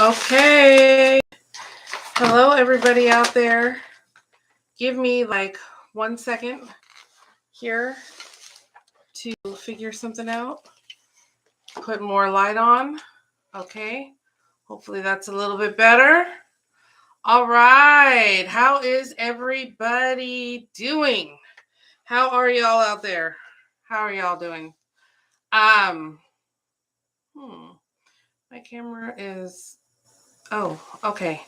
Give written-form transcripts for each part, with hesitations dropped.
Okay. Hello, everybody out there. Give me like 1 second here to figure something out. Put more light on. Okay. Hopefully that's a little bit better. All right. How is everybody doing? How are y'all out there? How are y'all doing? Um, my camera is, oh, okay.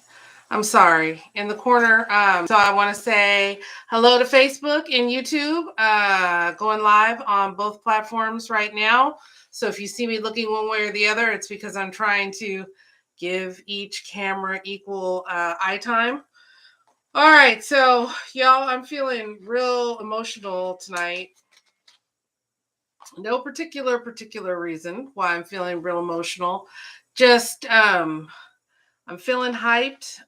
I'm sorry. In the corner. So I want to say hello to Facebook and YouTube, going live on both platforms right now. So if you see me looking one way or the other, it's because I'm trying to give each camera equal eye time. All right. So y'all, I'm feeling real emotional tonight. No particular reason why I'm feeling real emotional. Just, I'm feeling hyped.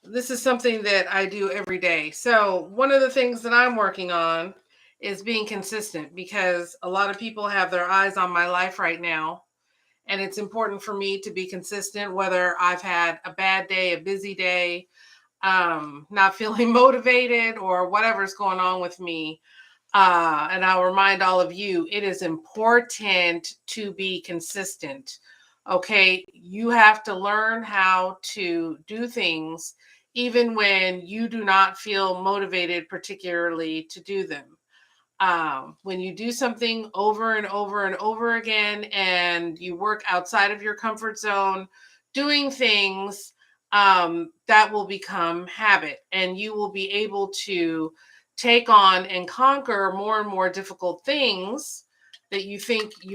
This is something that I do every day. So one of the things that I'm working on is being consistent, because a lot of people have their eyes on my life right now. And it's important for me to be consistent, whether I've had a bad day, a busy day, not feeling motivated, or whatever's going on with me. And I'll remind all of you, it is important to be consistent. Okay. You have to learn how to do things even when you do not feel motivated, particularly to do them. When you do something over and over and over again, and you work outside of your comfort zone, doing things, that will become habit, and you will be able to take on and conquer more and more difficult things that you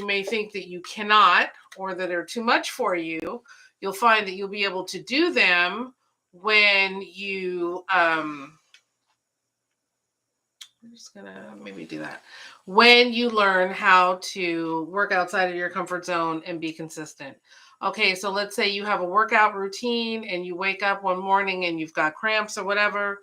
may think that you cannot, or that are too much for you. You'll find that you'll be able to do them when you I'm just gonna maybe do that. When you learn how to work outside of your comfort zone and be consistent. Okay, so let's say you have a workout routine and you wake up one morning and you've got cramps or whatever.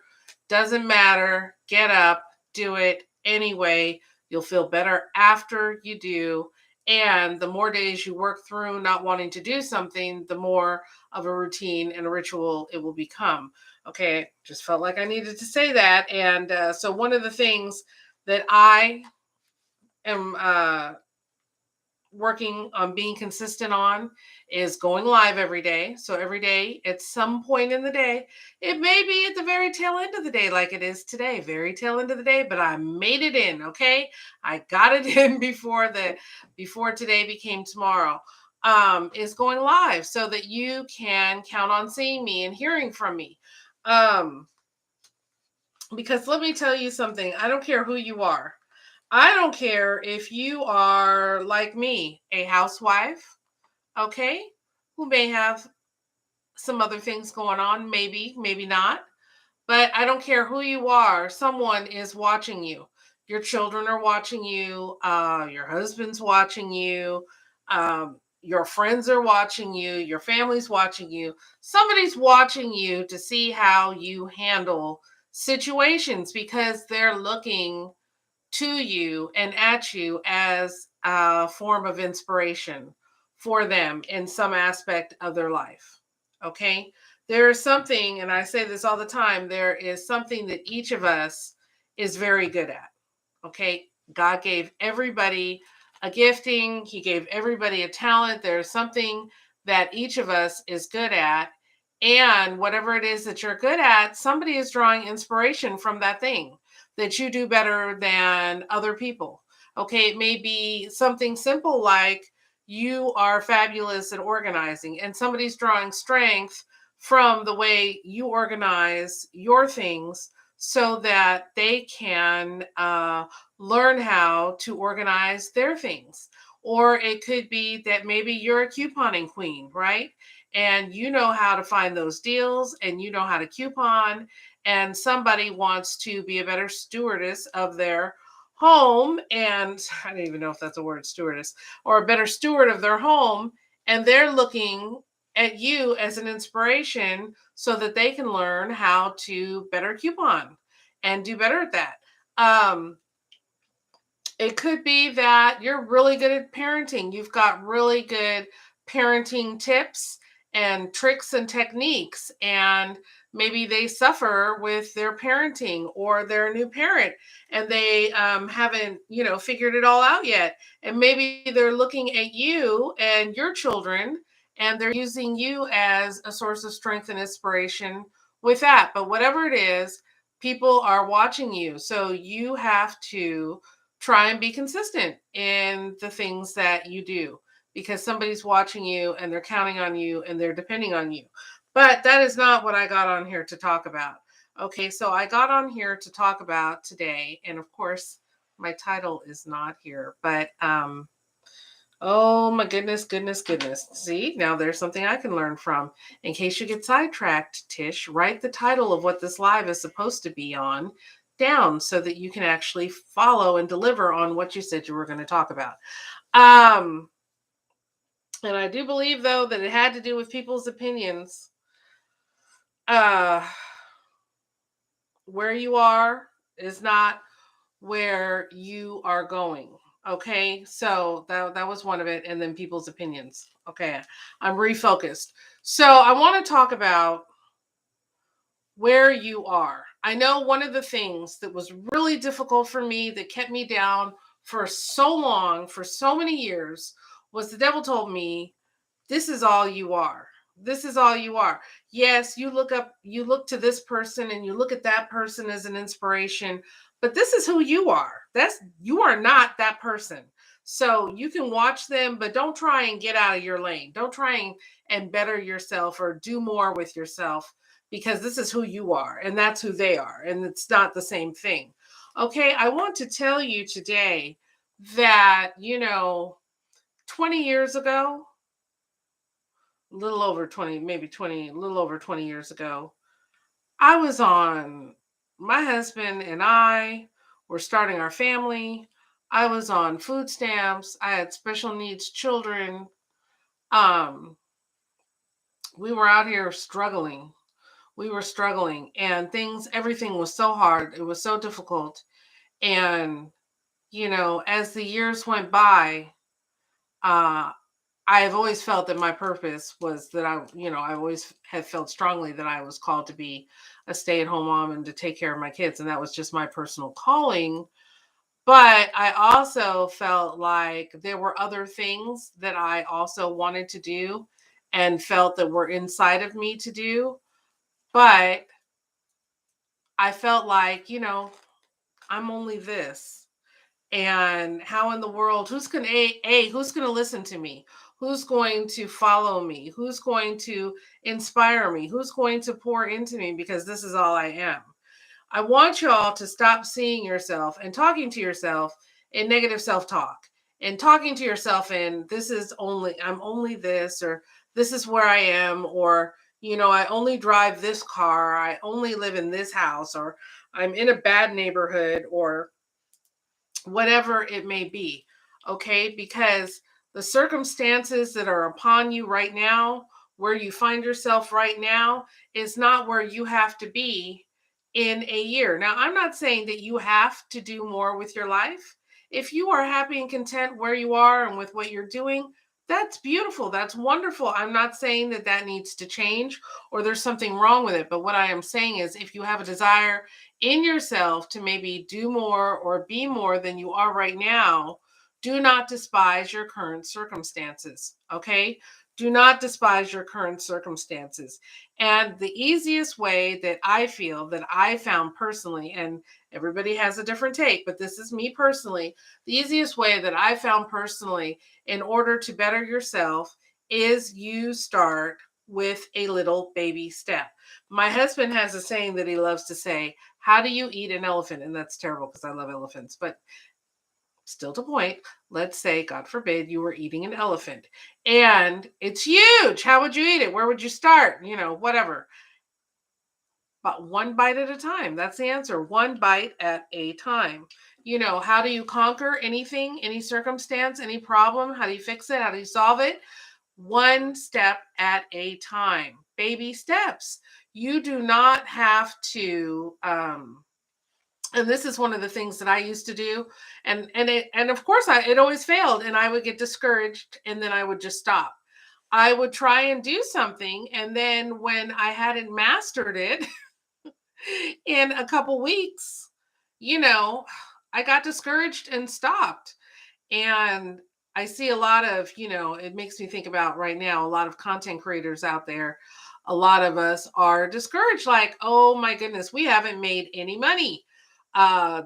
Doesn't matter. Get up, do it anyway. You'll feel better after you do. And the more days you work through not wanting to do something, the more of a routine and a ritual it will become. Okay, just felt like I needed to say that. And so one of the things that I am working on being consistent on is going live every day. So every day, at some point in the day, it may be at the very tail end of the day, like it is today, very tail end of the day, but I made it in. Okay, I got it in before today became tomorrow. Is going live so that you can count on seeing me and hearing from me. Because let me tell you something, I don't care who you are. I don't care if you are like me, a housewife, okay, who may have some other things going on, maybe not. But I don't care who you are, someone is watching you. Your children are watching you, your husband's watching you, your friends are watching you, your family's watching you. Somebody's watching you to see how you handle situations, because they're looking to you and at you as a form of inspiration for them in some aspect of their life. Okay. There is something, and I say this all the time, there is something that each of us is very good at. Okay. God gave everybody a gifting, He gave everybody a talent. There's something that each of us is good at. And whatever it is that you're good at, somebody is drawing inspiration from that thing that you do better than other people. Okay, it may be something simple like you are fabulous at organizing, and somebody's drawing strength from the way you organize your things so that they can learn how to organize their things. Or it could be that maybe you're a couponing queen, right? And you know how to find those deals and you know how to coupon, and somebody wants to be a better stewardess of their home, and I don't even know if that's a word, stewardess, or a better steward of their home, and they're looking at you as an inspiration so that they can learn how to better coupon and do better at that. um It could be that you're really good at parenting. You've got really good parenting tips and tricks and techniques, and maybe they suffer with their parenting, or they're a new parent and they haven't, figured it all out yet. And maybe they're looking at you and your children, and they're using you as a source of strength and inspiration with that. But whatever it is, people are watching you. So you have to try and be consistent in the things that you do, because somebody's watching you and they're counting on you and they're depending on you. But that is not what I got on here to talk about. Okay, so I got on here to talk about today, and of course, my title is not here, but oh my goodness, goodness, goodness. See, now there's something I can learn from. In case you get sidetracked, Tish, write the title of what this live is supposed to be on down so that you can actually follow and deliver on what you said you were going to talk about. Um, and I do believe, though, that it had to do with people's opinions. Uh, where you are is not where you are going. Okay, so that was one of it, and then people's opinions. Okay, I'm refocused. So I want to talk about where you are. I know one of the things that was really difficult for me, that kept me down for so long, for so many years, was the devil told me, this is all you are. This is all you are. Yes, you look to this person and you look at that person as an inspiration, but this is who you are. You are not that person. So you can watch them, but don't try and get out of your lane. Don't try and better yourself or do more with yourself, because this is who you are and that's who they are. And it's not the same thing. Okay, I want to tell you today that, 20 years ago, little over 20, maybe 20, a little over 20 years ago, I was on, my husband and I were starting our family. I was on food stamps. I had special needs children. Um, we were out here struggling. We were struggling, and everything was so hard. It was so difficult. And, as the years went by, uh, I have always felt that my purpose was that I always have felt strongly that I was called to be a stay-at-home mom and to take care of my kids. And that was just my personal calling. But I also felt like there were other things that I also wanted to do and felt that were inside of me to do. But I felt like, I'm only this. And how in the world, who's going to who's going to listen to me, who's going to follow me, who's going to inspire me, who's going to pour into me, because this is all I am. I want y'all to stop seeing yourself and talking to yourself in negative self-talk, and talking to yourself in, I'm only this, or this is where I am, or I only drive this car, I only live in this house, or I'm in a bad neighborhood, or whatever it may be. Okay, because the circumstances that are upon you right now, where you find yourself right now, is not where you have to be in a year. Now, I'm not saying that you have to do more with your life. If you are happy and content where you are and with what you're doing, that's beautiful. That's wonderful. I'm not saying that that needs to change or there's something wrong with it. But what I am saying is, if you have a desire in yourself to maybe do more or be more than you are right now, do not despise your current circumstances. Okay? Do not despise your current circumstances. And the easiest way that I feel, that I found personally, and everybody has a different take, but this is me personally, the easiest way that I found personally in order to better yourself is you start with a little baby step. My husband has a saying that he loves to say, how do you eat an elephant? And that's terrible because I love elephants, but still to point, let's say, God forbid, you were eating an elephant and it's huge. How would you eat it? Where would you start? Whatever. But one bite at a time. That's the answer. One bite at a time. How do you conquer anything, any circumstance, any problem? How do you fix it? How do you solve it? One step at a time. Baby steps. You do not have to And this is one of the things that I used to do. And of course it always failed, and I would get discouraged, and then I would just stop. I would try and do something, and then when I hadn't mastered it in a couple weeks, you know, I got discouraged and stopped. And I see a lot of, it makes me think about right now, a lot of content creators out there. A lot of us are discouraged, like, oh my goodness, we haven't made any money.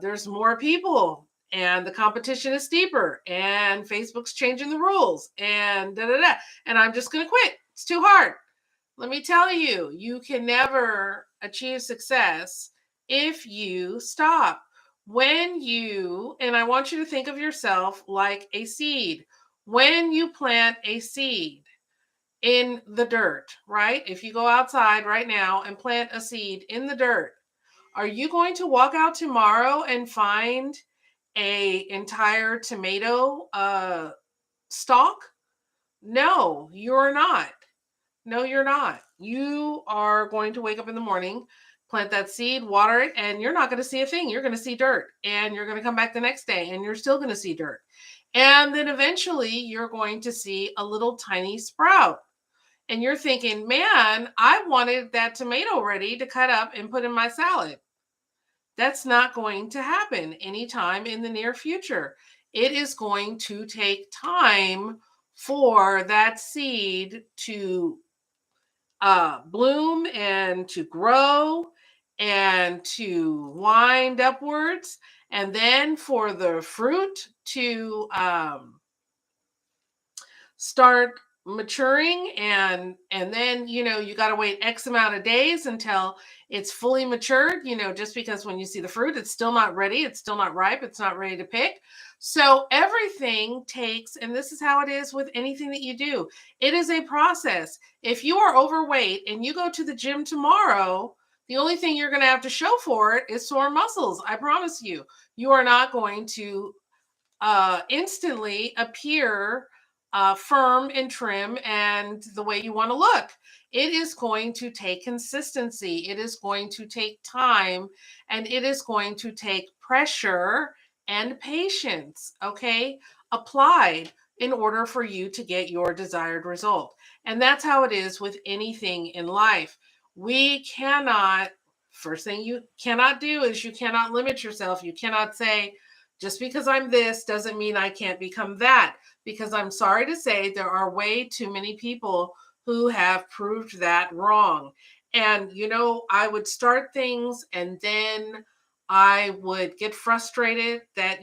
There's more people, and the competition is steeper, and Facebook's changing the rules, and da da da. And I'm just going to quit. It's too hard. Let me tell you, you can never achieve success if you stop. And I want you to think of yourself like a seed. When you plant a seed in the dirt, right? If you go outside right now and plant a seed in the dirt, are you going to walk out tomorrow and find a entire tomato stalk? No, you're not. No, you're not. You are going to wake up in the morning, plant that seed, water it, and you're not going to see a thing. You're going to see dirt. And you're going to come back the next day and you're still going to see dirt. And then eventually you're going to see a little tiny sprout. And you're thinking, man, I wanted that tomato ready to cut up and put in my salad. That's not going to happen anytime in the near future. It is going to take time for that seed to bloom and to grow and to wind upwards, and then for the fruit to start maturing, and then you got to wait X amount of days until it's fully matured, just because when you see the fruit it's still not ready, it's still not ripe, it's not ready to pick. So everything takes, and this is how it is with anything that you do, it is a process. If you are overweight and you go to the gym tomorrow, the only thing you're going to have to show for it is sore muscles. I promise you, you are not going to instantly appear firm and trim and the way you want to look. It is going to take consistency. It is going to take time, and it is going to take pressure and patience, okay, applied in order for you to get your desired result. And that's how it is with anything in life. We cannot, first thing you cannot do is you cannot limit yourself. You cannot say, just because I'm this doesn't mean I can't become that, because I'm sorry to say there are way too many people who have proved that wrong. And, I would start things and then I would get frustrated that,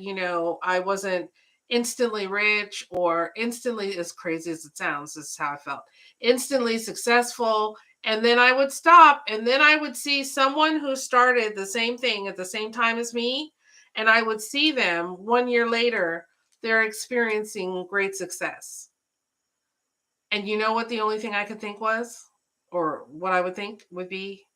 I wasn't instantly rich or instantly, as crazy as it sounds, this is how I felt, instantly successful. And then I would stop, and then I would see someone who started the same thing at the same time as me, and I would see them 1 year later, they're experiencing great success. And you know what the only thing I could think was, or what I would think would be,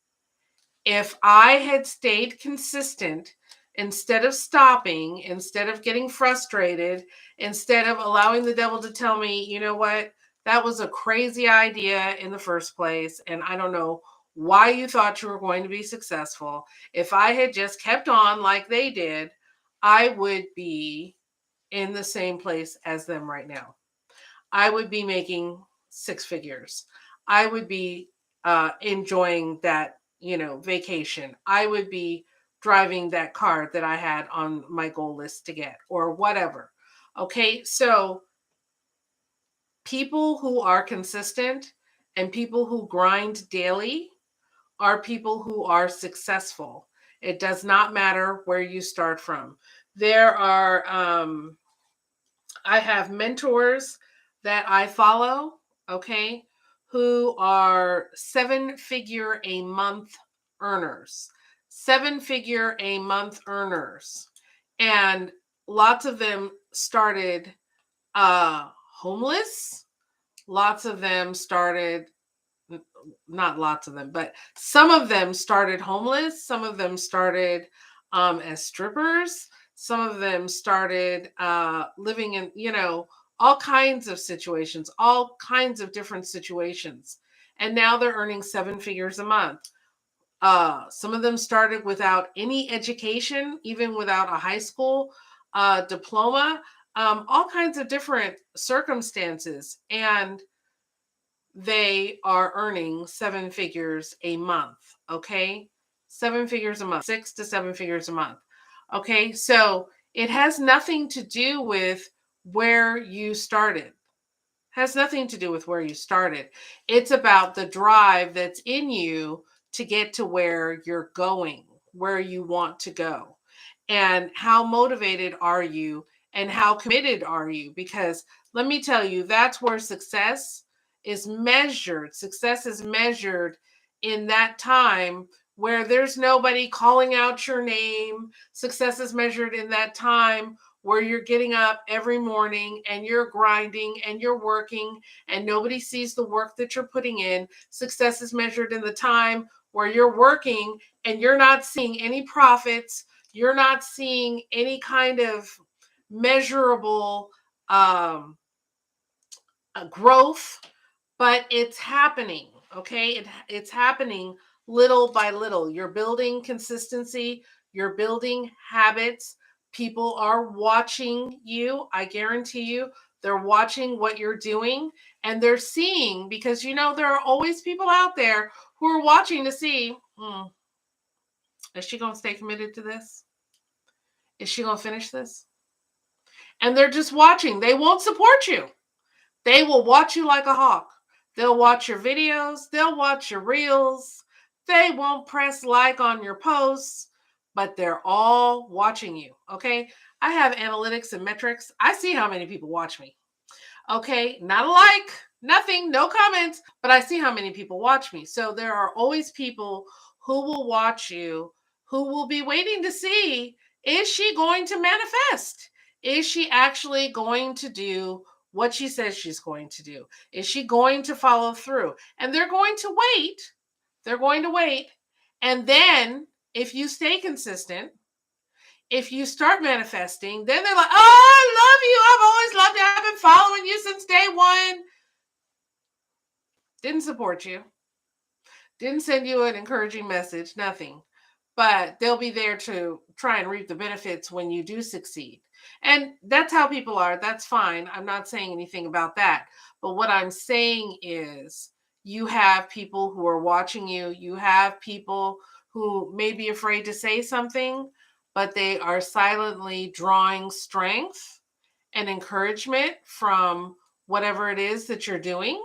if I had stayed consistent, instead of stopping, instead of getting frustrated, instead of allowing the devil to tell me, you know what, that was a crazy idea in the first place, and I don't know why you thought you were going to be successful. If I had just kept on like they did, I would be in the same place as them right now. I would be making six figures. I would be enjoying that, vacation. I would be driving that car that I had on my goal list to get, or whatever. Okay. So people who are consistent and people who grind daily are people who are successful. It does not matter where you start from. There are, I have mentors that I follow, okay, who are seven-figure a month earners. Seven-figure a month earners. And lots of them started homeless. Lots of them started, not lots of them, but some of them started homeless. Some of them started as strippers. Some of them started living in, all kinds of situations, all kinds of different situations. And now they're earning seven figures a month. Some of them started without any education, even without a high school diploma, all kinds of different circumstances. And they are earning seven figures a month. Okay. 7 figures a month, 6 to 7 figures a month. Okay. So it has nothing to do with where you started. Has nothing to do with where you started. It's about the drive that's in you to get to where you're going, where you want to go. And how motivated are you and how committed are you? Because let me tell you, that's where success is measured. Success is measured in that time where there's nobody calling out your name. Success is measured in that time where you're getting up every morning and you're grinding and you're working and nobody sees the work that you're putting in. Success is measured in the time where you're working and you're not seeing any profits. You're not seeing any kind of measurable growth, but it's happening. Okay. It's happening little by little. You're building consistency, you're building habits. People are watching you. I guarantee you, they're watching what you're doing and they're seeing, because there are always people out there who are watching to see, is she going to stay committed to this? Is she going to finish this? And they're just watching. They won't support you. They will watch you like a hawk. They'll watch your videos, they'll watch your reels. They won't press like on your posts, but they're all watching you. Okay. I have analytics and metrics. I see how many people watch me. Okay. Not a like, nothing, no comments, but I see how many people watch me. So there are always people who will watch you, who will be waiting to see, is she going to manifest? Is she actually going to do what she says she's going to do? Is she going to follow through? And they're going to wait. They're going to wait. And then if you stay consistent, if you start manifesting, then they're like, oh, I love you. I've always loved you. I've been following you since day one. Didn't support you. Didn't send you an encouraging message. Nothing. But they'll be there to try and reap the benefits when you do succeed. And that's how people are. That's fine. I'm not saying anything about that. But what I'm saying is you have people who are watching you. You have people who may be afraid to say something, but they are silently drawing strength and encouragement from whatever it is that you're doing,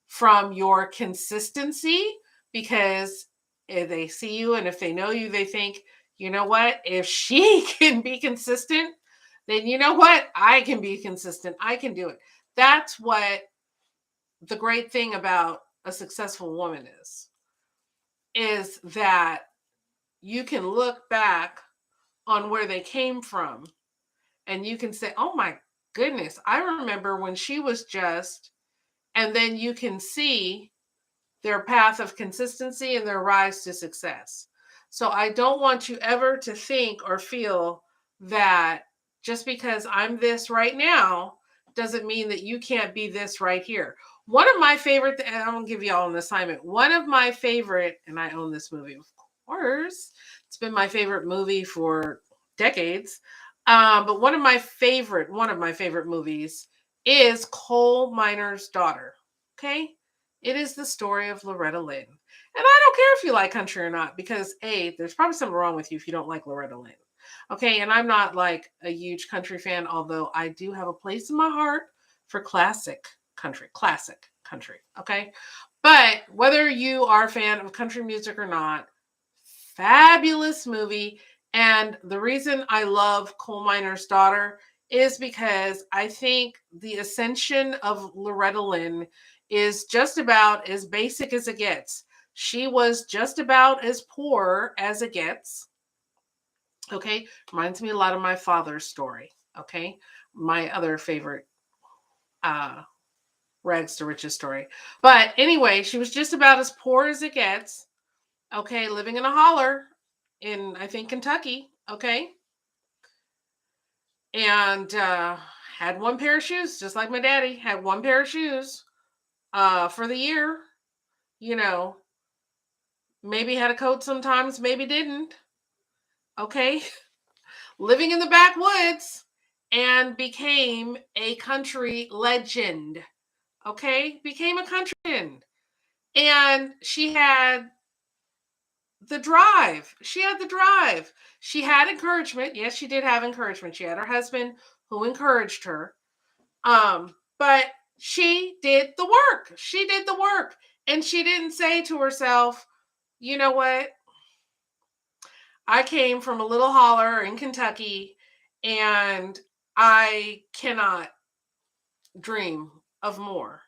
from your consistency, because if they see you and if they know you, they think, you know what, if she can be consistent, then you know what, I can be consistent. I can do it. That's what the great thing about a successful woman is that you can look back on where they came from and you can say, oh my goodness, I remember when she was just, and then you can see their path of consistency and their rise to success. So I don't want you ever to think or feel that just because I'm this right now doesn't mean that you can't be this right here. One of my favorite, and I'm gonna give you all an assignment. One of my favorite, and I own this movie, of course. It's been my favorite movie for decades. But one of my favorite movies is Coal Miner's Daughter. Okay. It is the story of Loretta Lynn. And I don't care if you like country or not, because A, there's probably something wrong with you if you don't like Loretta Lynn. Okay. And I'm not like a huge country fan, although I do have a place in my heart for classic country. Okay. But whether you are a fan of country music or not, fabulous movie. And the reason I love Coal Miner's Daughter is because I think the ascension of Loretta Lynn is just about as basic as it gets. She was just about as poor as it gets. Okay. Reminds me a lot of my father's story. Okay. My other favorite rags to riches story. But anyway, she was just about as poor as it gets. Okay. Living in a holler in, I think, Kentucky. Okay. And had one pair of shoes, just like my daddy had one pair of shoes for the year. You know, Maybe had a coat sometimes, maybe didn't. Okay. Living in the backwoods and became a country legend. Okay. Became a country legend. And she had the drive. She had the drive. She had encouragement. Yes, she did have encouragement. She had her husband who encouraged her. But she did the work. She did the work. And she didn't say to herself, you know what? I came from a little holler in Kentucky and I cannot dream of more.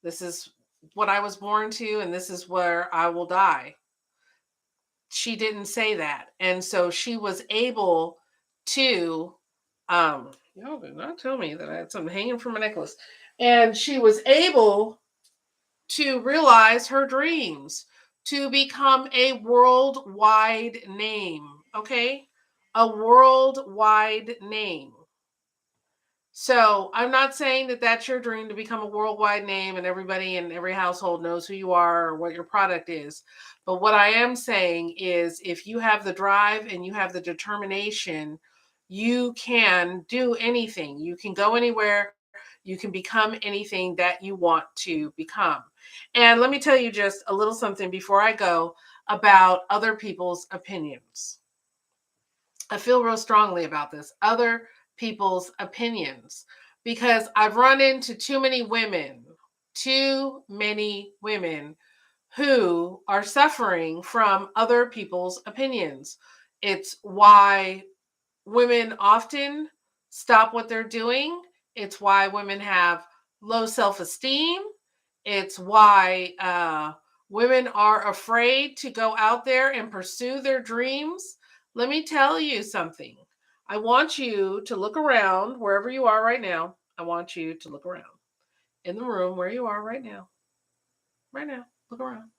This is what I was born to, and this is where I will die. She didn't say that. And so she was able to, y'all did not tell me that I had something hanging from my necklace. And she was able to realize her dreams, to become a worldwide name. Okay. A worldwide name. So I'm not saying that that's your dream to become a worldwide name and everybody in every household knows who you are or what your product is. But what I am saying is if you have the drive and you have the determination, you can do anything. You can go anywhere. You can become anything that you want to become. And let me tell you just a little something before I go about other people's opinions. I feel real strongly about this. Other people's opinions, because I've run into too many women who are suffering from other people's opinions. It's why women often stop what they're doing. It's why women have low self-esteem. It's why women are afraid to go out there and pursue their dreams. Let me tell you something. I want you to look around wherever you are right now. I want you to look around in the room where you are right now. Right now, look around.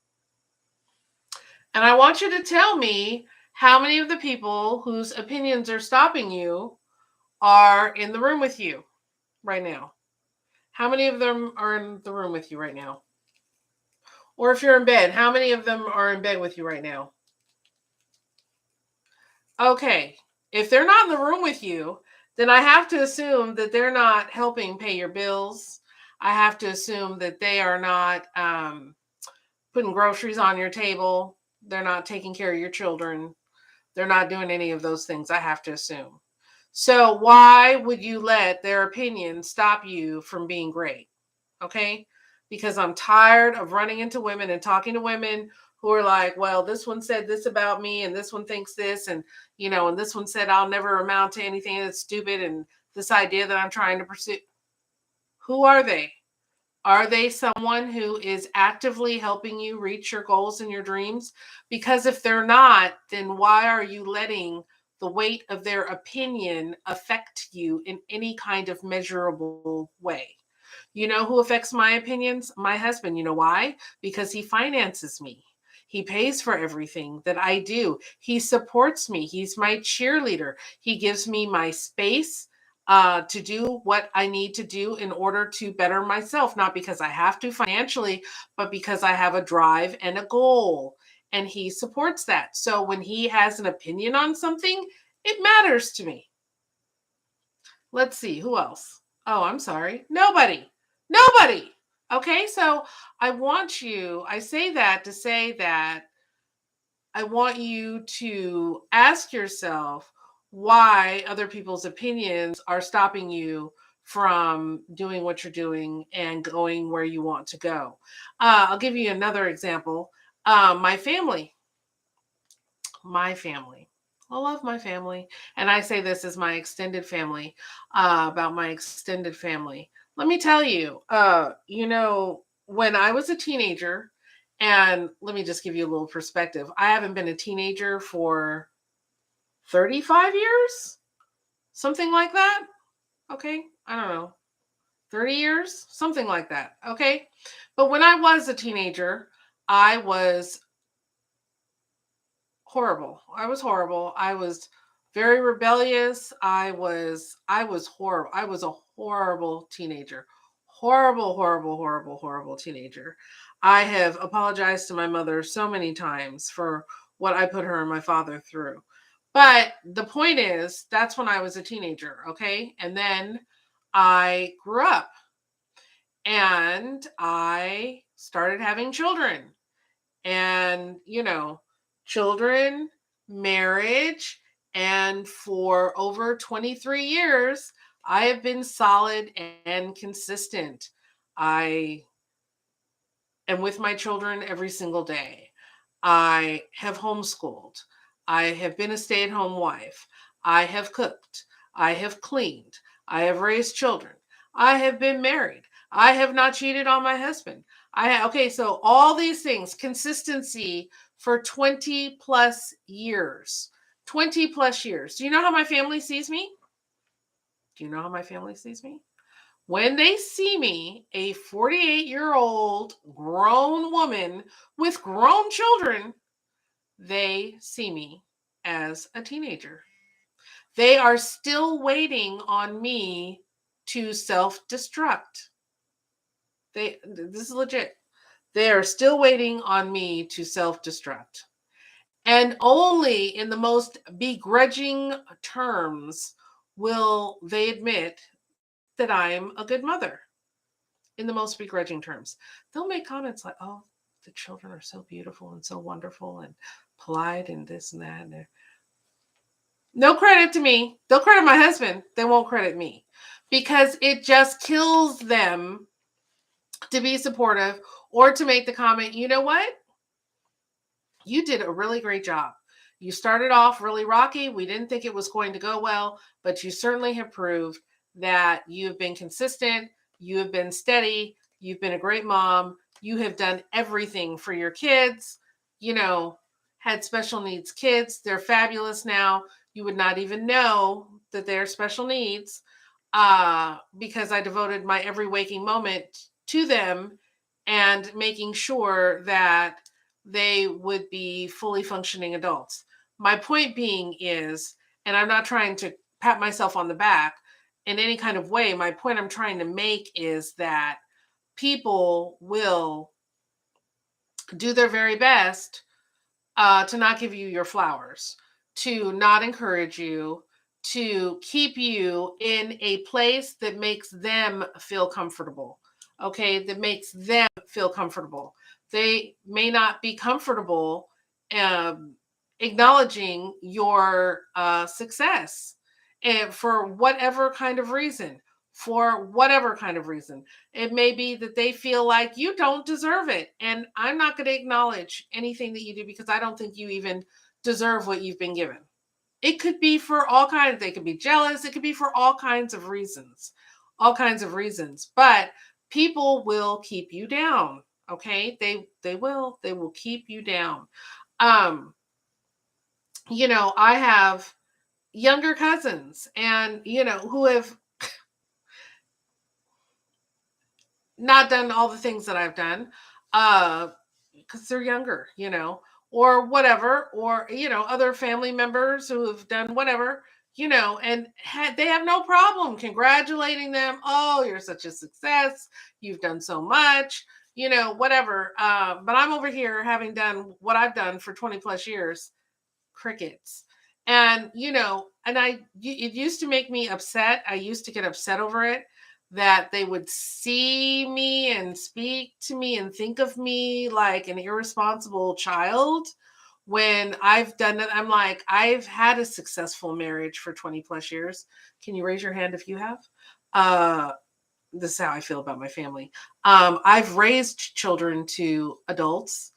And I want you to tell me how many of the people whose opinions are stopping you are in the room with you right now. How many of them are in the room with you right now? Or if you're in bed, how many of them are in bed with you right now? Okay. If they're not in the room with you, then I have to assume that they're not helping pay your bills. I have to assume that they are not putting groceries on your table. They're not taking care of your children. They're not doing any of those things, I have to assume. So why would you let their opinion stop you from being great? Okay? Because I'm tired of running into women and talking to women who are like, well, this one said this about me and this one thinks this and and this one said I'll never amount to anything that's stupid and this idea that I'm trying to pursue. Who are they? Are they someone who is actively helping you reach your goals and your dreams? Because if they're not, then why are you letting the weight of their opinion affect you in any kind of measurable way? You know who affects my opinions? My husband. You know why? Because he finances me. He pays for everything that I do. He supports me. He's my cheerleader. He gives me my space to do what I need to do in order to better myself, not because I have to financially, but because I have a drive and a goal. And he supports that. So when he has an opinion on something, it matters to me. Let's see, who else? Oh, I'm sorry. Nobody. Nobody. Okay, so I say that to say that I want you to ask yourself why other people's opinions are stopping you from doing what you're doing and going where you want to go. I'll give you another example. My family, my family. I love my family. And I say this as my extended family, about my extended family. Let me tell you, when I was a teenager, and let me just give you a little perspective. I haven't been a teenager for 35 years, something like that. Okay. I don't know, 30 years, something like that. Okay. But when I was a teenager, I was horrible. I was horrible. I was very rebellious. I was horrible. I was a horrible teenager. horrible, horrible, horrible, horrible teenager. I have apologized to my mother so many times for what I put her and my father through. But the point is, that's when I was a teenager, okay? And then I grew up and I started having children. And, children, marriage, and for over 23 years, I have been solid and consistent. I am with my children every single day. I have homeschooled. I have been a stay at home wife. I have cooked. I have cleaned. I have raised children. I have been married. I have not cheated on my husband. Okay, so all these things, consistency for 20 plus years. 20 plus years. Do you know how my family sees me? Do you know how my family sees me? When they see me, a 48-year-old grown woman with grown children, they see me as a teenager. They are still waiting on me to self-destruct. This is legit. They are still waiting on me to self-destruct. And only in the most begrudging terms will they admit that I'm a good mother. In the most begrudging terms. They'll make comments like, oh, the children are so beautiful and so wonderful and polite and this and that. And no credit to me. They'll credit my husband. They won't credit me because it just kills them to be supportive or to make the comment, you know what? You did a really great job. You started off really rocky. We didn't think it was going to go well, but you certainly have proved that you have been consistent. You have been steady. You've been a great mom. You have done everything for your kids, had special needs kids. They're fabulous now. You would not even know that they're special needs because I devoted my every waking moment to them and making sure that they would be fully functioning adults. My point being is, and I'm not trying to pat myself on the back in any kind of way, my point I'm trying to make is that people will do their very best to not give you your flowers, to not encourage you, to keep you in a place that makes them feel comfortable. Okay, that makes them feel comfortable. They may not be comfortable acknowledging your success and for whatever kind of reason. For whatever kind of reason, it may be that they feel like you don't deserve it. And I'm not going to acknowledge anything that you do because I don't think you even deserve what you've been given. It could be for all kinds. They could be jealous. It could be for all kinds of reasons. All kinds of reasons. But people will keep you down. Okay? They will. They will keep you down. I have younger cousins and who have not done all the things that I've done because they're younger, or whatever, or other family members who have done whatever, and they have no problem congratulating them. Oh, you're such a success. You've done so much, whatever. But I'm over here having done what I've done for 20 plus years, crickets. And, it used to make me upset. I used to get upset over it that they would see me and speak to me and think of me like an irresponsible child when I've done it. I'm like, I've had a successful marriage for 20 plus years. Can you raise your hand if you have? This is how I feel about my family. I've raised children to adults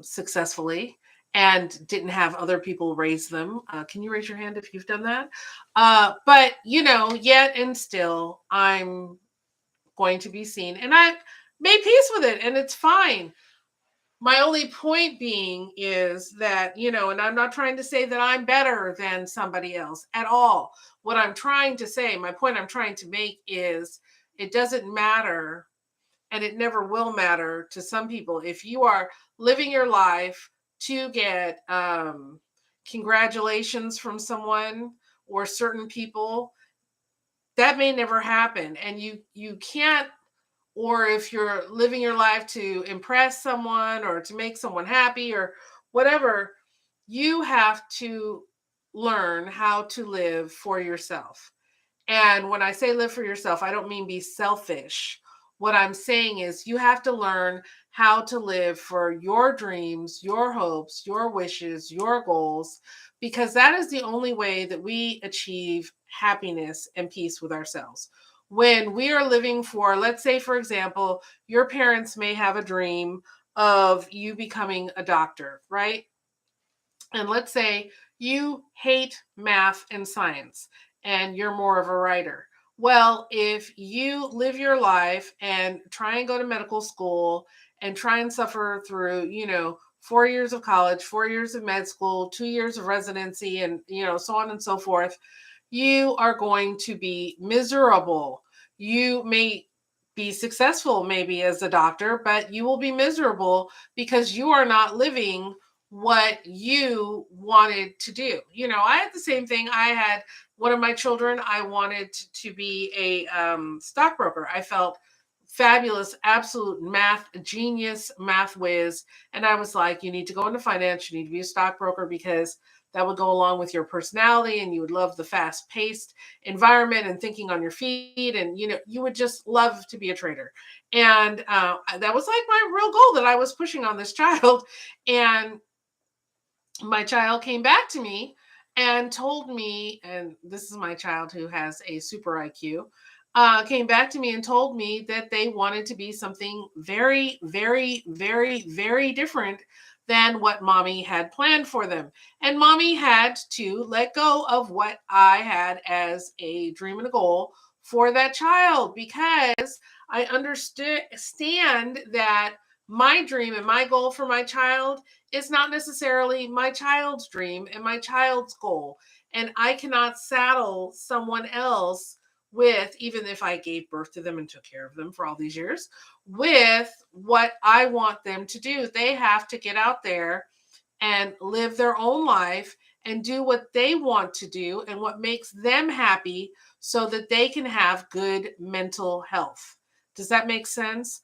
successfully and didn't have other people raise them. Can you raise your hand if you've done that? But, yet and still, I'm going to be seen. And I made peace with it, and it's fine. My only point being is that, and I'm not trying to say that I'm better than somebody else at all. What I'm trying to say, my point I'm trying to make is it doesn't matter, and it never will matter to some people if you are living your life to get congratulations from someone or certain people. that may never happen. And you can't, or if you're living your life to impress someone or to make someone happy or whatever, you have to learn how to live for yourself. And when I say live for yourself, I don't mean be selfish. What I'm saying is you have to learn how to live for your dreams, your hopes, your wishes, your goals, because that is the only way that we achieve happiness and peace with ourselves. When we are living for, let's say, for example, your parents may have a dream of you becoming a doctor, right? And let's say you hate math and science and you're more of a writer. Well, if you live your life and try and go to medical school and try and suffer through, 4 years of college, 4 years of med school, 2 years of residency, and, so on and so forth, you are going to be miserable. You may be successful, maybe as a doctor, but you will be miserable because you are not living what you wanted to do. I had the same thing. I had one of my children, I wanted to be a stockbroker. I felt fabulous, absolute math genius, math whiz. And I was like, you need to go into finance, you need to be a stockbroker because that would go along with your personality and you would love the fast paced environment and thinking on your feet. And, you would just love to be a trader. And that was like my real goal that I was pushing on this child. And my child came back to me and told me, and this is my child who has a super IQ, came back to me and told me that they wanted to be something very, very, very, very different than what mommy had planned for them. And mommy had to let go of what I had as a dream and a goal for that child because I understand that my dream and my goal for my child is not necessarily my child's dream and my child's goal. And I cannot saddle someone else with, even if I gave birth to them and took care of them for all these years, with what I want them to do. They have to get out there and live their own life and do what they want to do and what makes them happy so that they can have good mental health. Does that make sense?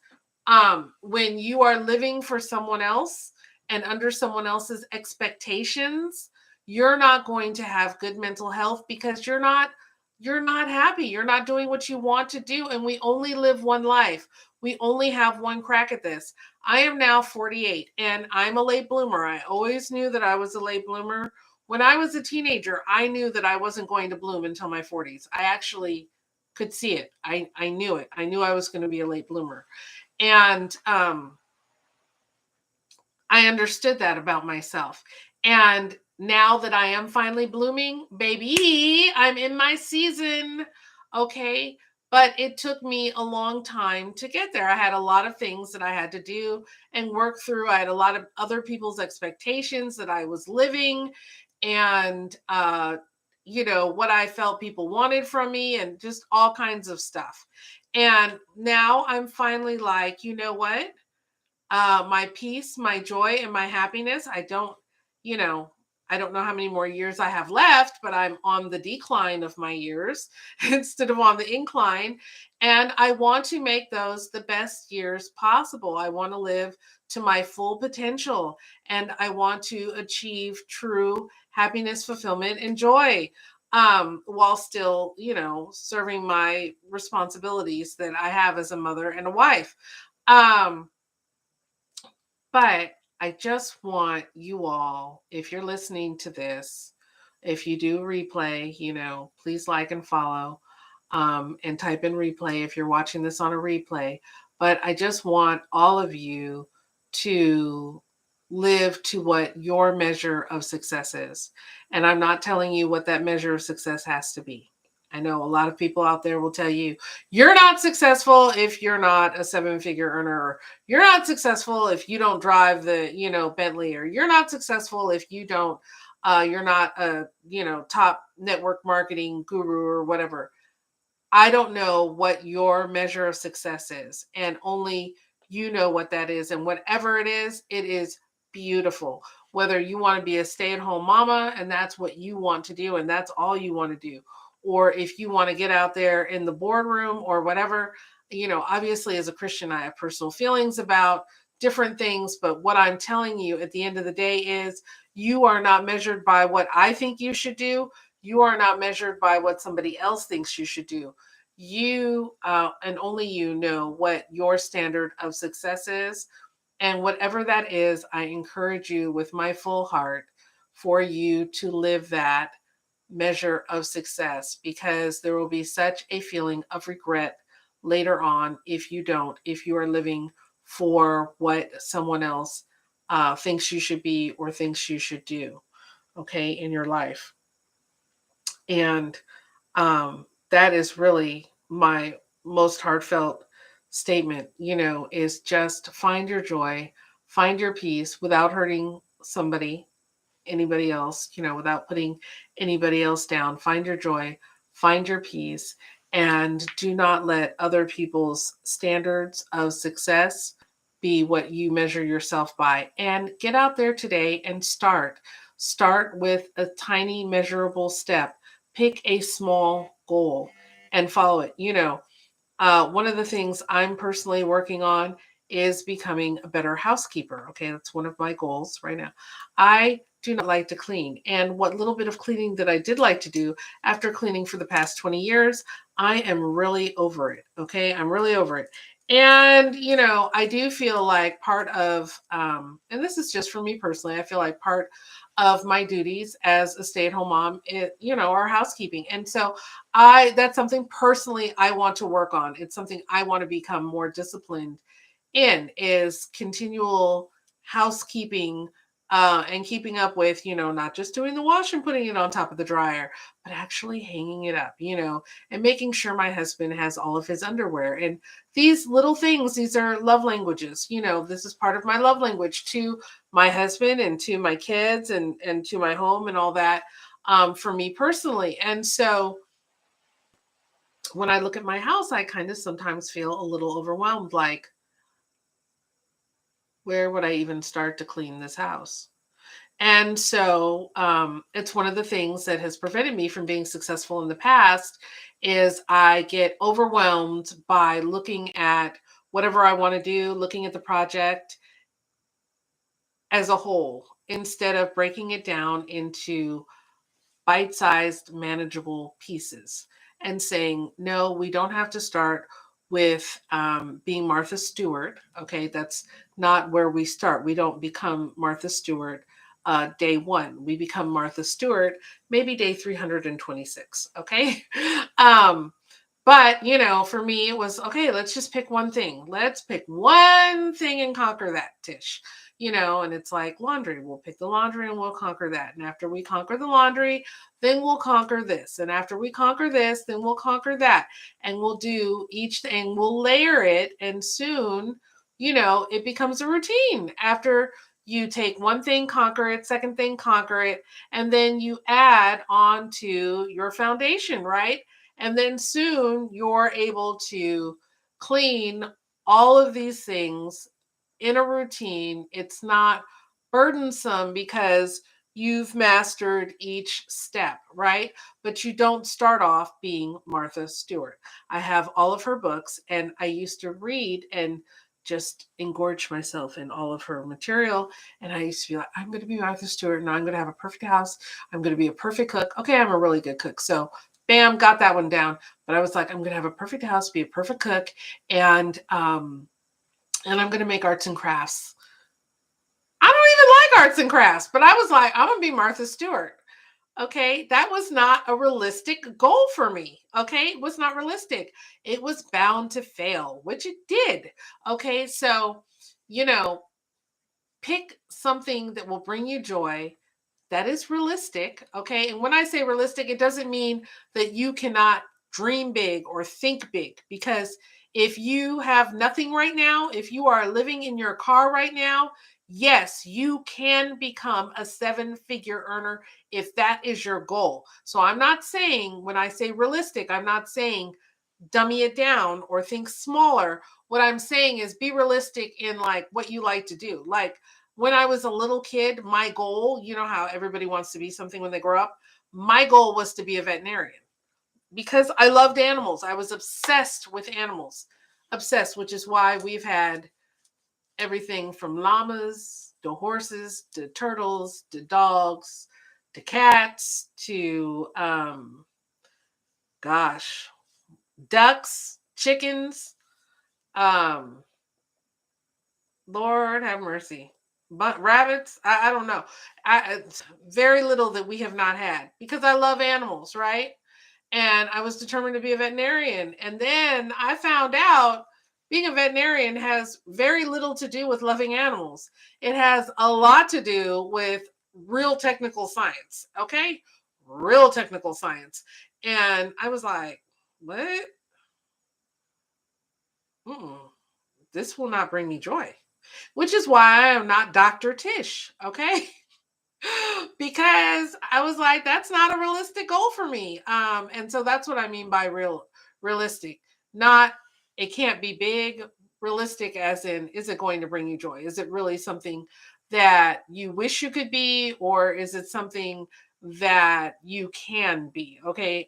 When you are living for someone else and under someone else's expectations, you're not going to have good mental health because you're not happy. You're not doing what you want to do. And we only live one life. We only have one crack at this. I am now 48 and I'm a late bloomer. I always knew that I was a late bloomer. When I was a teenager, I knew that I wasn't going to bloom until my 40s. I actually could see it. I knew it. I knew I was going to be a late bloomer. And I understood that about myself. And now that I am finally blooming, baby, I'm in my season. Okay. But it took me a long time to get there. I had a lot of things that I had to do and work through. I had a lot of other people's expectations that I was living and, what I felt people wanted from me and just all kinds of stuff. And now I'm finally like, you know what? My peace, my joy, and my happiness. You know, I don't know how many more years I have left, but I'm on the decline of my years instead of on the incline. And I want to make those the best years possible. I want to live to my full potential and I want to achieve true happiness, fulfillment, and joy. While still, serving my responsibilities that I have as a mother and a wife. Um, but I just want you all, if you're listening to this, if you do replay, please like and follow and type in replay if you're watching this on a replay. But I just want all of you to live to what your measure of success is. And I'm not telling you what that measure of success has to be. I know a lot of people out there will tell you, you're not successful if you're not a seven-figure earner, or you're not successful if you don't drive the, Bentley, or you're not successful if you don't, you're not a, top network marketing guru or whatever. I don't know what your measure of success is, and only you know what that is. And whatever it is beautiful. Whether you want to be a stay-at-home mama and that's what you want to do and that's all you want to do, or if you want to get out there in the boardroom or whatever. Obviously, as a Christian, I have personal feelings about different things, but what I'm telling you at the end of the day is you are not measured by what I think you should do. You are not measured by what somebody else thinks you should do. You and only you know what your standard of success is. And whatever that is, I encourage you with my full heart for you to live that measure of success, because there will be such a feeling of regret later on if you don't, if you are living for what someone else thinks you should be or thinks you should do, okay, in your life. And that is really my most heartfelt statement, is just find your joy, find your peace without hurting anybody else, without putting anybody else down. Find your joy, find your peace, and do not let other people's standards of success be what you measure yourself by. And get out there today and start. Start with a tiny measurable step. Pick a small goal and follow it. One of the things I'm personally working on is becoming a better housekeeper. Okay, that's one of my goals right now. I do not like to clean. And what little bit of cleaning that I did like to do after cleaning for the past 20 years, I am really over it. Okay, I'm really over it. And, I do feel like part of, and this is just for me personally, I feel like part of my duties as a stay at home mom, are housekeeping. And so that's something personally I want to work on. It's something I want to become more disciplined in, is continual housekeeping, and keeping up with, not just doing the wash and putting it on top of the dryer, but actually hanging it up, and making sure my husband has all of his underwear. And these little things, these are love languages. This is part of my love language to my husband and to my kids and to my home and all that, for me personally. And so when I look at my house, I kind of sometimes feel a little overwhelmed, like, where would I even start to clean this house? And so it's one of the things that has prevented me from being successful in the past, is I get overwhelmed by looking at whatever I want to do, looking at the project as a whole, instead of breaking it down into bite-sized, manageable pieces and saying, no, we don't have to start with being Martha Stewart. Okay, that's not where we start. We don't become Martha Stewart day one. We become Martha Stewart maybe day 326. Okay. um, but, for me, it was okay, let's just pick one thing. Let's pick one thing and conquer that, Tish. And it's like laundry. We'll pick the laundry and we'll conquer that. And after we conquer the laundry, then we'll conquer this. And after we conquer this, then we'll conquer that. And we'll do each thing, we'll layer it. And soon, it becomes a routine. After you take one thing, conquer it, second thing, conquer it, and then you add on to your foundation, right? And then soon you're able to clean all of these things in a routine. It's not burdensome because you've mastered each step, right? But you don't start off being Martha Stewart. I have all of her books, and I used to read and just engorge myself in all of her material. And I used to be like, I'm going to be Martha Stewart and I'm going to have a perfect house. I'm going to be a perfect cook. Okay, I'm a really good cook. So bam, got that one down. But I was like, I'm going to have a perfect house, be a perfect cook, and I'm going to make arts and crafts. I don't even like arts and crafts, but I was like, I'm going to be Martha Stewart. Okay, that was not a realistic goal for me. Okay, it was not realistic. It was bound to fail, which it did. Okay, so, you know, pick something that will bring you joy, that is realistic. Okay, and when I say realistic, it doesn't mean that you cannot dream big or think big, because if you have nothing right now, if you are living in your car right now, yes, you can become a seven-figure earner if that is your goal. So I'm not saying, when I say realistic, I'm not saying dummy it down or think smaller. What I'm saying is be realistic in like what you like to do. Like when I was a little kid, my goal, you know how everybody wants to be something when they grow up? My goal was to be a veterinarian. because I loved animals. I was obsessed with animals, obsessed, which is why we've had everything from llamas to horses to turtles to dogs to cats to gosh, ducks, chickens, um Lord have mercy. But rabbits, I don't know. It's very little that we have not had because I love animals, right? And I was determined to be a veterinarian. And then I found out being a veterinarian has very little to do with loving animals. It has a lot to do with real technical science, okay? Real technical science. And I was like, what? Mm-mm, this will not bring me joy, which is why I am not Dr. Tish, okay? Because I was like, that's not a realistic goal for me. And so that's what I mean by realistic. Not it can't be big, realistic as in is it going to bring you joy? Is it really something that you wish you could be, or is it something that you can be? Okay.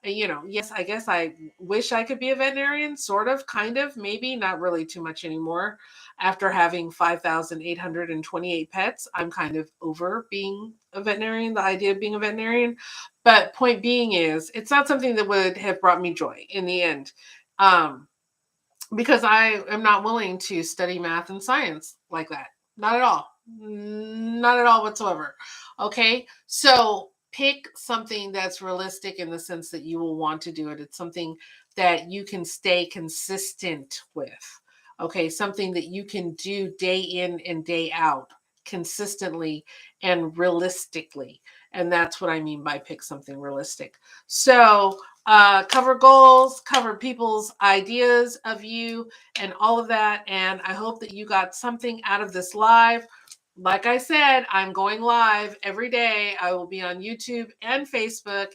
Yes, I guess I wish I could be a veterinarian, sort of, kind of, maybe, not really too much anymore after having 5,828 pets. I'm kind of over being a veterinarian, the idea of being a veterinarian. But point being is, it's not something that would have brought me joy in the end. Um, because I am not willing to study math and science like that. Not at all. Not at all whatsoever. Okay. So pick something that's realistic in the sense that you will want to do it. It's something that you can stay consistent with. Okay. Something that you can do day in and day out consistently and realistically. And that's what I mean by pick something realistic. So, cover goals, cover people's ideas of you, and all of that. And I hope that you got something out of this live. Like I said, I'm going live every day. I will be on YouTube and Facebook,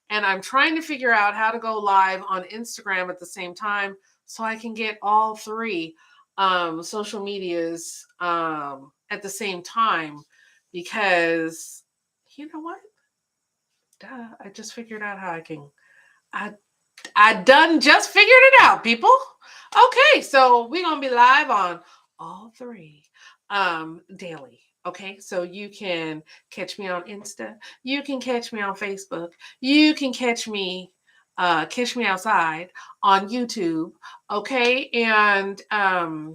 and I'm trying to figure out how to go live on Instagram at the same time so I can get all three social medias at the same time because you know what? Duh, I just figured out how I can. I I done just figured it out, people. Okay, so we're gonna be live on all three daily. Okay, so you can catch me on Insta, you can catch me on Facebook, you can catch me outside on YouTube. Okay, and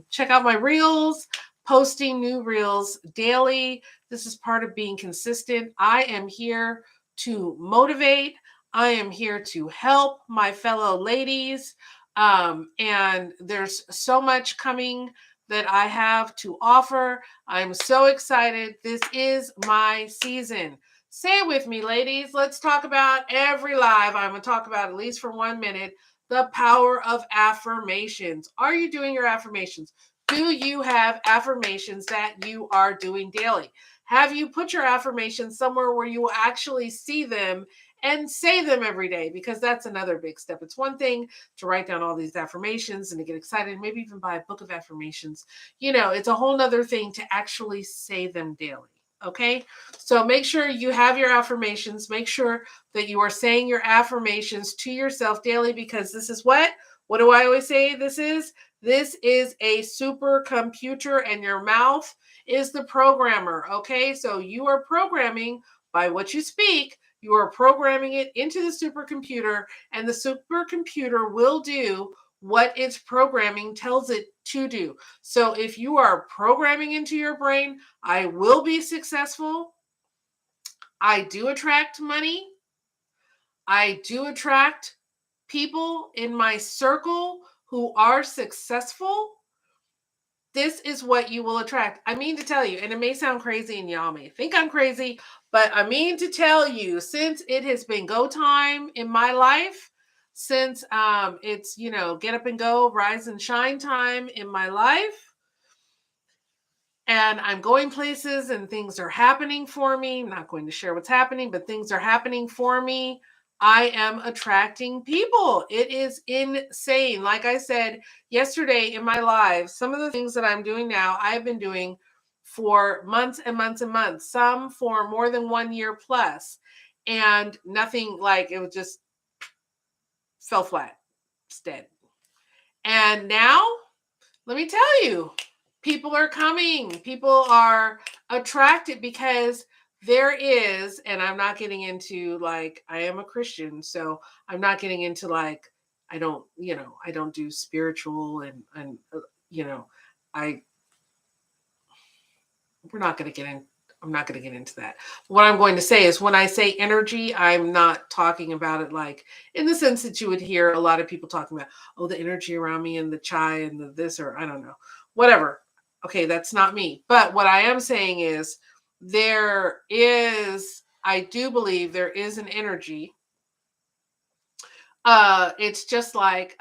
check out my reels, posting new reels daily. This is part of being consistent. I am here to motivate. I am here to help my fellow ladies. And there's so much coming that I have to offer. I'm so excited. This is my season. Say it with me, ladies. Let's talk about every live. I'm going to talk about at least for 1 minute the power of affirmations. Are you doing your affirmations? Do you have affirmations that you are doing daily? Have you put your affirmations somewhere where you will actually see them and say them every day? Because that's another big step. It's one thing to write down all these affirmations and to get excited, maybe even buy a book of affirmations. It's a whole nother thing to actually say them daily. Okay. So make sure you have your affirmations. Make sure that you are saying your affirmations to yourself daily because this is what? What do I always say this is? This is a supercomputer and your mouth is the programmer. Okay. So you are programming by what you speak. You are programming it into the supercomputer, and the supercomputer will do what its programming tells it to do. So if you are programming into your brain, I will be successful. I do attract money. I do attract people in my circle who are successful. This is what you will attract. I mean to tell you, and it may sound crazy and y'all may think I'm crazy, but I mean to tell you, since it has been go time in my life, since it's, get up and go, rise and shine time in my life, and I'm going places and things are happening for me. I'm not going to share what's happening, but things are happening for me. I am attracting people. It is insane. Like I said yesterday in my live, some of the things that I'm doing now, I've been doing for months and months and months, some for more than 1 year plus, and nothing like it was just fell flat. It's dead. And now, let me tell you, people are coming. People are attracted because there is, and I'm not getting into like, I am a Christian, so I'm not getting into like, I don't do spiritual you know, I, we're not going to get in. I'm not going to get into that. What I'm going to say is when I say energy, I'm not talking about it like in the sense that you would hear a lot of people talking about, oh, the energy around me and the chai and the this, or I don't know, whatever. Okay, that's not me. But what I am saying is I do believe there is an energy. It's just like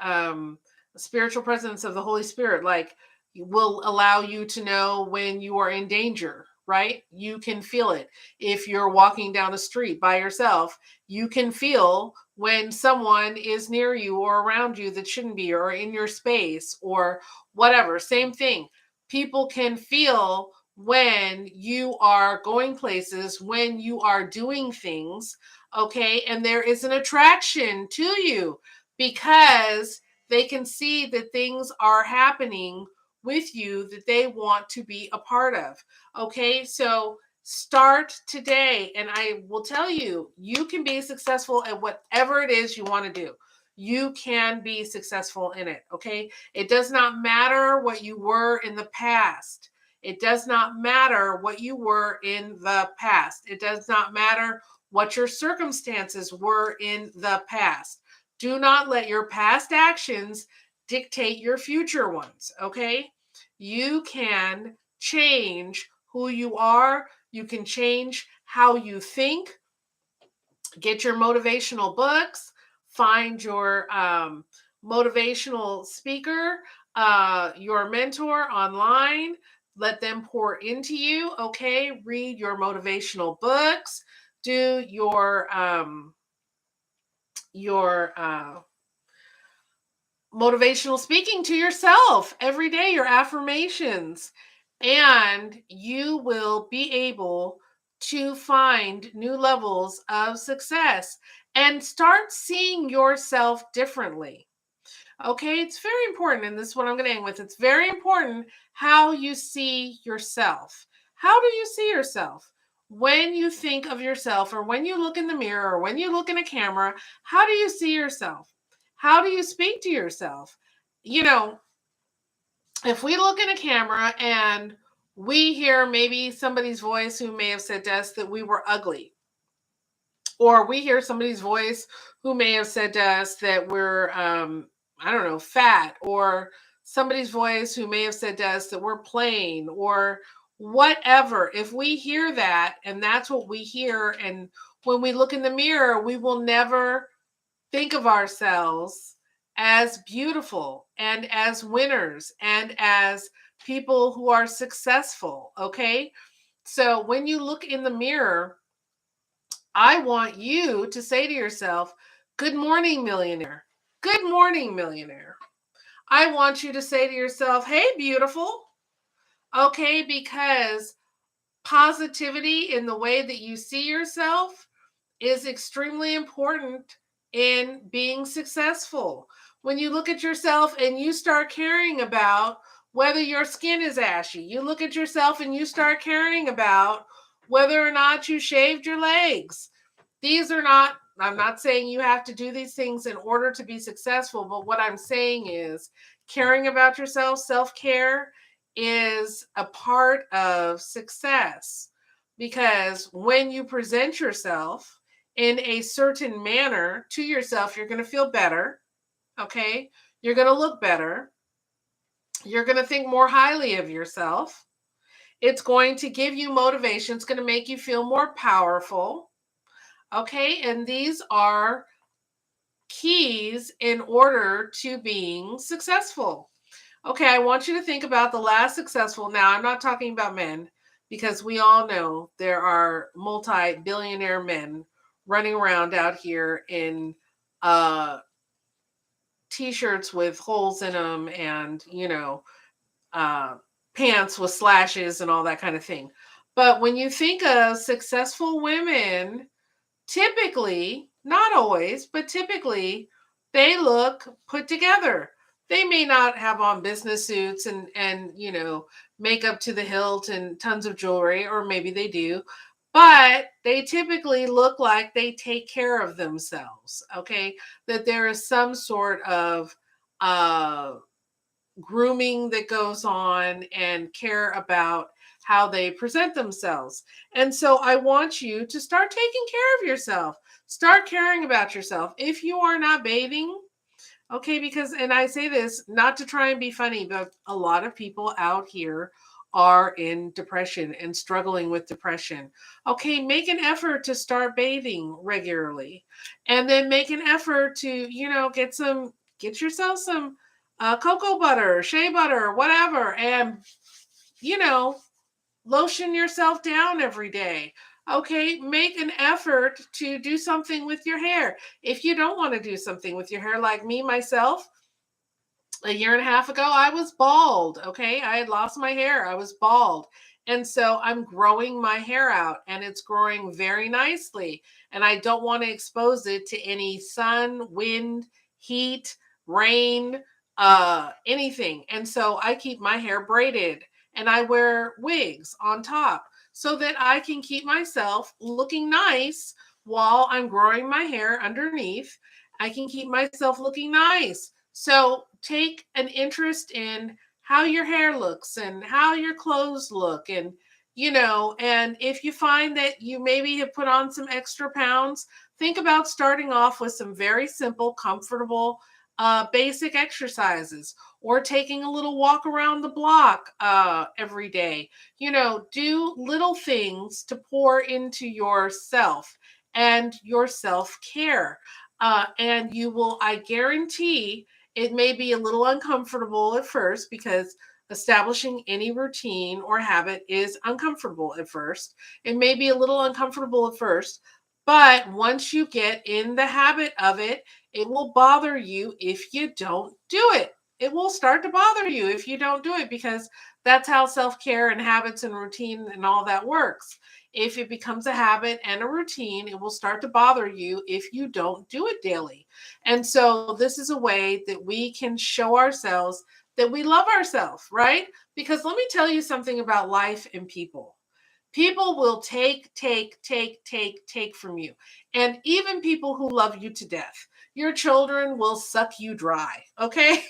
spiritual presence of the Holy Spirit, like will allow you to know when you are in danger, right? You can feel it. If you're walking down a street by yourself, you can feel when someone is near you or around you that shouldn't be, or in your space or whatever. Same thing. People can feel when you are going places, when you are doing things, okay? And there is an attraction to you because they can see that things are happening with you that they want to be a part of. Okay, so start today. And I will tell you, you can be successful at whatever it is you want to do. You can be successful in it. Okay, it does not matter what you were in the past. It does not matter what you were in the past. It does not matter what your circumstances were in the past. Do not let your past actions dictate your future ones, okay? You can change who you are. You can change how you think. Get your motivational books. Find your motivational speaker, your mentor online. Let them pour into you, okay? Read your motivational books. Do your motivational speaking to yourself every day, your affirmations, and you will be able to find new levels of success and start seeing yourself differently. Okay, it's very important, and this is what I'm going to end with. It's very important how you see yourself. How do you see yourself? When you think of yourself, or when you look in the mirror, or when you look in a camera, how do you see yourself? How do you speak to yourself? You know, if we look in a camera and we hear maybe somebody's voice who may have said to us that we were ugly, or we hear somebody's voice who may have said to us that we're I don't know, fat, or somebody's voice who may have said to us that we're plain, or whatever. If we hear that and that's what we hear, and when we look in the mirror, we will never think of ourselves as beautiful and as winners and as people who are successful, okay? So when you look in the mirror, I want you to say to yourself, good morning, millionaire. Good morning, millionaire. I want you to say to yourself, hey, beautiful. Okay, because positivity in the way that you see yourself is extremely important in being successful. When you look at yourself and you start caring about whether your skin is ashy, you look at yourself and you start caring about whether or not you shaved your legs. These are not, I'm not saying you have to do these things in order to be successful, but what I'm saying is caring about yourself, self-care is a part of success, because when you present yourself in a certain manner to yourself, you're going to feel better. Okay. You're going to look better. You're going to think more highly of yourself. It's going to give you motivation. It's going to make you feel more powerful. Okay. And these are keys in order to being successful. Okay. I want you to think about the last successful. Now, I'm not talking about men, because we all know there are multi-billionaire men running around out here in t-shirts with holes in them, and uh, pants with slashes and all that kind of thing. But when you think of successful women, typically, not always, but typically, They look put together. They may not have on business suits and makeup to the hilt and tons of jewelry, or maybe they do, but they typically look like they take care of themselves. Okay, that there is some sort of uh grooming that goes on and care about how they present themselves. And so I want you to start taking care of yourself. Start caring about yourself. If you are not bathing, okay, because, and I say this not to try and be funny, but a lot of people out here are in depression and struggling with depression. Okay, make an effort to start bathing regularly, and then make an effort to, get yourself some cocoa butter, shea butter, whatever, and, you know, lotion yourself down every day. Okay, make an effort to do something with your hair. If you don't want to do something with your hair, like me, myself, a year and a half ago, I was bald. Okay. I had lost my hair. I was bald. And so I'm growing my hair out and it's growing very nicely. And I don't want to expose it to any sun, wind, heat, rain, anything. And so I keep my hair braided and I wear wigs on top so that I can keep myself looking nice while I'm growing my hair underneath. I can keep myself looking nice. So take an interest in how your hair looks and how your clothes look. And if you find that you maybe have put on some extra pounds, think about starting off with some very simple, comfortable, basic exercises, or taking a little walk around the block every day. Do little things to pour into yourself and your self care. And you will, I guarantee, it may be a little uncomfortable at first because establishing any routine or habit is uncomfortable at first. It may be a little uncomfortable at first, but once you get in the habit of it, it will bother you if you don't do it. It will start to bother you if you don't do it, because that's how self care and habits and routine and all that works. If it becomes a habit and a routine, it will start to bother you if you don't do it daily. And so, this is a way that we can show ourselves that we love ourselves, right? Because let me tell you something about life and people. People will take from you. And even people who love you to death. Your children will suck you dry, okay?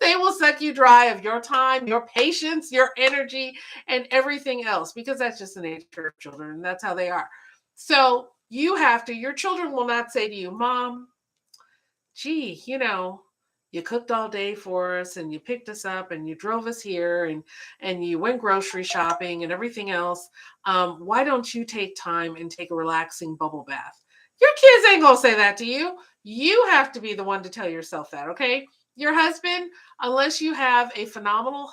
They will suck you dry of your time, your patience, your energy, and everything else, because that's just the nature of children. That's how they are. So your children will not say to you, Mom, gee, you cooked all day for us and you picked us up and you drove us here and you went grocery shopping and everything else. Why don't you take time and take a relaxing bubble bath? Your kids ain't gonna say that to you. You have to be the one to tell yourself that, okay? Your husband, unless you have a phenomenal,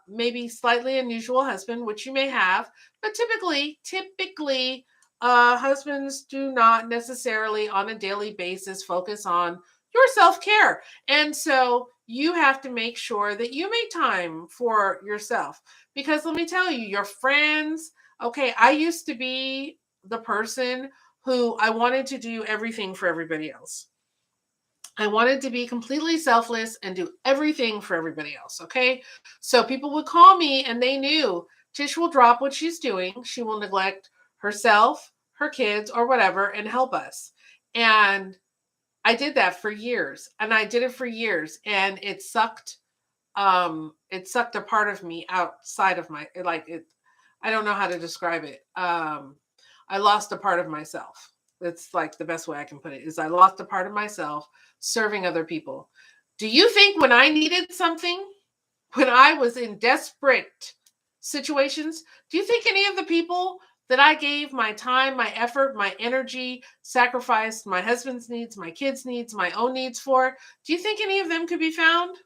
maybe slightly unusual husband, which you may have, but typically, husbands do not necessarily on a daily basis focus on your self care. And so you have to make sure that you make time for yourself. Because let me tell you, your friends, okay, I used to be the person who I wanted to do everything for everybody else. I wanted to be completely selfless and do everything for everybody else. Okay. So people would call me and they knew Tish will drop what she's doing. She will neglect herself, her kids, or whatever, and help us. And I did that for years. And I did it for years. And it sucked. It sucked a part of me outside of my, like it, I don't know how to describe it. I lost a part of myself. That's like the best way I can put it, is I lost a part of myself serving other people. Do you think when I needed something, when I was in desperate situations, do you think any of the people that I gave my time, my effort, my energy, sacrificed my husband's needs, my kids' needs, my own needs for, do you think any of them could be found?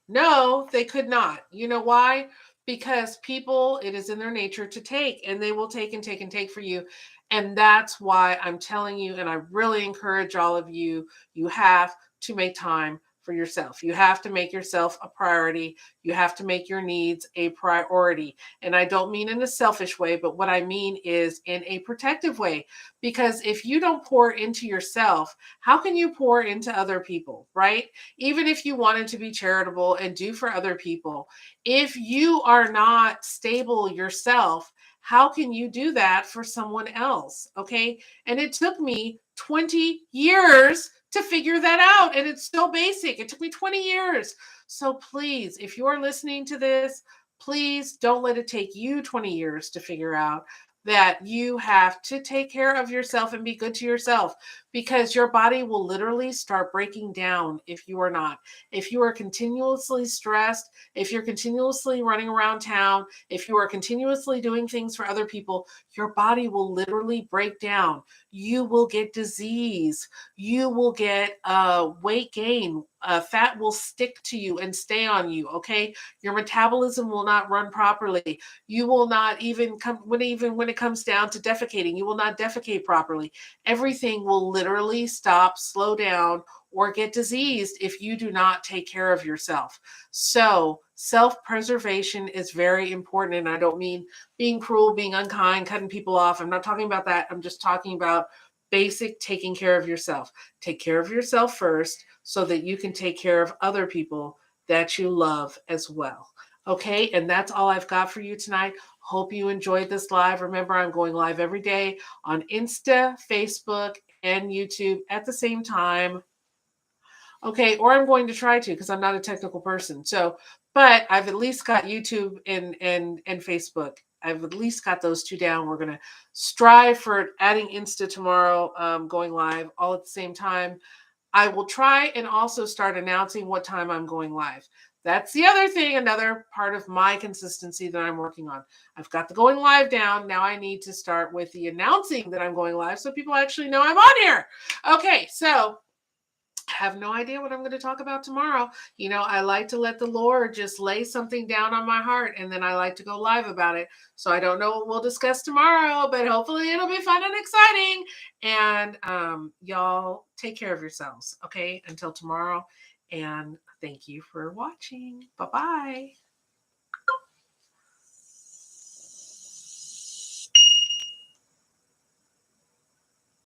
No, they could not. You know why? Because people, it is in their nature to take, and they will take and take and take for you. And that's why I'm telling you, and I really encourage all of you, you have to make time for yourself. You have to make yourself a priority. You have to make your needs a priority. And I don't mean in a selfish way, but what I mean is in a protective way. Because if you don't pour into yourself, how can you pour into other people, right? Even if you wanted to be charitable and do for other people, if you are not stable yourself, how can you do that for someone else? Okay. And it took me 20 years to figure that out. And it's so basic. It took me 20 years. So please, if you're listening to this, please don't let it take you 20 years to figure out that you have to take care of yourself and be good to yourself, because your body will literally start breaking down if you are not. If you are continuously stressed, if you're continuously running around town, if you are continuously doing things for other people, your body will literally break down. You will get disease. You will get weight gain. Fat will stick to you and stay on you. Okay, your metabolism will not run properly. You will not even come when it comes down to defecating. You will not defecate properly. Everything will literally stop, slow down, or get diseased if you do not take care of yourself. So, self preservation is very important. And I don't mean being cruel, being unkind, cutting people off. I'm not talking about that. I'm just talking about basic taking care of yourself. Take care of yourself first so that you can take care of other people that you love as well. Okay, and that's all I've got for you tonight. Hope you enjoyed this live. Remember, I'm going live every day on Insta, Facebook, and YouTube at the same time. Okay, or I'm going to try to, because I'm not a technical person. So, but I've at least got YouTube and Facebook. I've at least got those two down. We're gonna strive for adding Insta tomorrow, going live all at the same time. I will try and also start announcing what time I'm going live. That's the other thing, another part of my consistency that I'm working on. I've got the going live down. Now I need to start with the announcing that I'm going live so people actually know I'm on here. Okay, so I have no idea what I'm going to talk about tomorrow. I like to let the Lord just lay something down on my heart, and then I like to go live about it. So I don't know what we'll discuss tomorrow, but hopefully it'll be fun and exciting. And y'all take care of yourselves. Okay. Until tomorrow. And thank you for watching. Bye-bye.